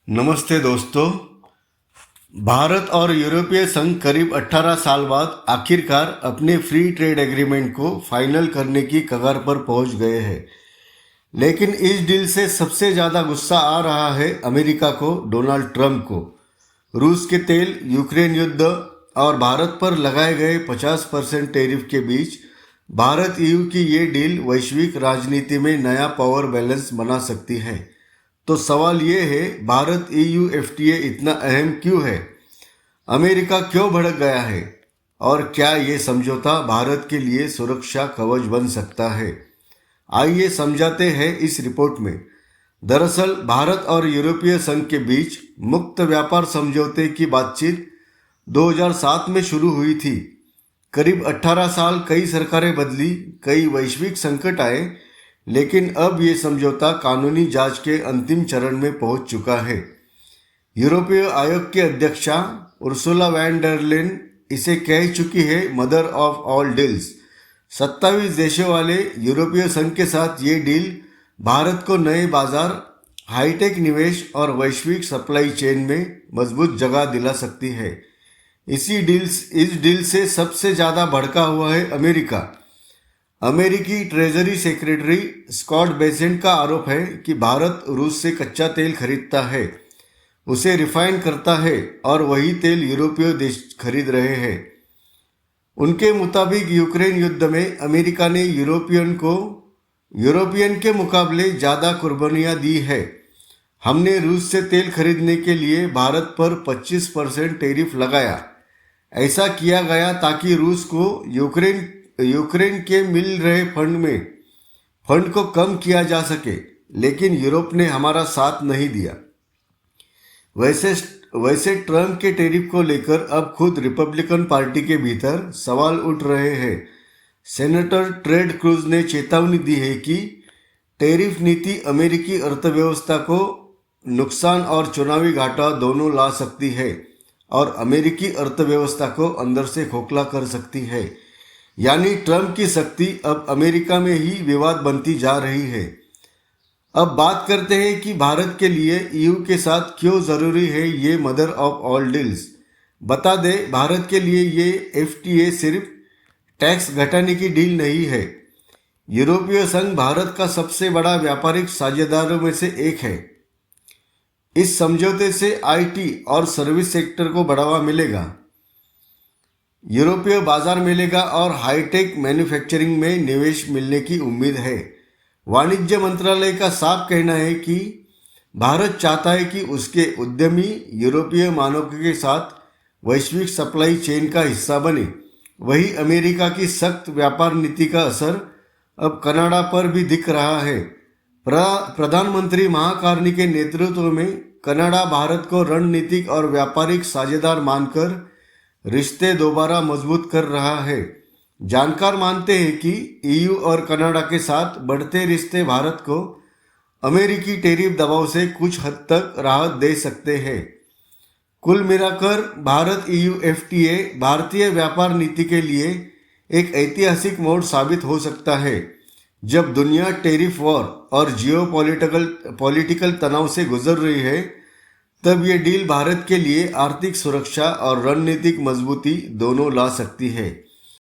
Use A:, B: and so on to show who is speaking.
A: नमस्ते दोस्तों। भारत और यूरोपीय संघ करीब 18 साल बाद आखिरकार अपने फ्री ट्रेड एग्रीमेंट को फाइनल करने की कगार पर पहुंच गए हैं। लेकिन इस डील से सबसे ज़्यादा गुस्सा आ रहा है अमेरिका को, डोनाल्ड ट्रंप को। रूस के तेल, यूक्रेन युद्ध और भारत पर लगाए गए 50% टैरिफ के बीच भारत ईयू की ये डील वैश्विक राजनीति में नया पावर बैलेंस बना सकती है। तो सवाल ये है, भारत ईयू एफटीए इतना अहम क्यों है? अमेरिका क्यों भड़क गया है? और क्या ये समझौता भारत के लिए सुरक्षा कवच बन सकता है? आइए समझाते हैं इस रिपोर्ट में। दरअसल भारत और यूरोपीय संघ के बीच मुक्त व्यापार समझौते की बातचीत 2007 में शुरू हुई थी। करीब 18 साल कई सरकारें बदली, कई वैश्विक संकट आए, लेकिन अब ये समझौता कानूनी जांच के अंतिम चरण में पहुंच चुका है। यूरोपीय आयोग की अध्यक्षा उर्सुला वैन डर लेन इसे कह चुकी है मदर ऑफ ऑल डील्स। 27 देशों वाले यूरोपीय संघ के साथ ये डील भारत को नए बाजार, हाईटेक निवेश और वैश्विक सप्लाई चेन में मजबूत जगह दिला सकती है। इस डील से सबसे ज़्यादा भड़का हुआ है अमेरिका। अमेरिकी ट्रेजरी सेक्रेटरी स्कॉट बेसेंट का आरोप है कि भारत रूस से कच्चा तेल खरीदता है, उसे रिफाइन करता है और वही तेल यूरोपीय देश खरीद रहे हैं। उनके मुताबिक यूक्रेन युद्ध में अमेरिका ने यूरोपियन के मुकाबले ज़्यादा कुर्बानियाँ दी है। हमने रूस से तेल खरीदने के लिए भारत पर 25% टैरिफ लगाया। ऐसा किया गया ताकि रूस को यूक्रेन के मिल रहे फंड को कम किया जा सके, लेकिन यूरोप ने हमारा साथ नहीं दिया। वैसे ट्रंप के टैरिफ को लेकर अब खुद रिपब्लिकन पार्टी के भीतर सवाल उठ रहे हैं। सेनेटर टेड क्रूज ने चेतावनी दी है कि टैरिफ नीति अमेरिकी अर्थव्यवस्था को नुकसान और चुनावी घाटा दोनों ला सकती है और अमेरिकी अर्थव्यवस्था को अंदर से खोखला कर सकती है। यानी ट्रंप की शक्ति अब अमेरिका में ही विवाद बनती जा रही है। अब बात करते हैं कि भारत के लिए ईयू के साथ क्यों ज़रूरी है ये मदर ऑफ ऑल डील्स। बता दें, भारत के लिए ये एफटीए सिर्फ टैक्स घटाने की डील नहीं है। यूरोपीय संघ भारत का सबसे बड़ा व्यापारिक साझेदारों में से एक है। इस समझौते से आईटी और सर्विस सेक्टर को बढ़ावा मिलेगा, यूरोपीय बाजार मिलेगा और हाईटेक मैन्युफैक्चरिंग में निवेश मिलने की उम्मीद है। वाणिज्य मंत्रालय का साफ कहना है कि भारत चाहता है कि उसके उद्यमी यूरोपीय मानकों के साथ वैश्विक सप्लाई चेन का हिस्सा बने। वही अमेरिका की सख्त व्यापार नीति का असर अब कनाडा पर भी दिख रहा है। प्रधानमंत्री महाकार्नी के नेतृत्व में कनाडा भारत को रणनीतिक और व्यापारिक साझेदार मानकर रिश्ते दोबारा मजबूत कर रहा है। जानकार मानते हैं कि ईयू और कनाडा के साथ बढ़ते रिश्ते भारत को अमेरिकी टैरिफ दबाव से कुछ हद तक राहत दे सकते हैं। कुल मिलाकर भारत ईयू एफटीए भारतीय व्यापार नीति के लिए एक ऐतिहासिक मोड़ साबित हो सकता है। जब दुनिया टैरिफ वॉर और पॉलिटिकल तनाव से गुजर रही है, तब ये डील भारत के लिए आर्थिक सुरक्षा और रणनीतिक मजबूती दोनों ला सकती है।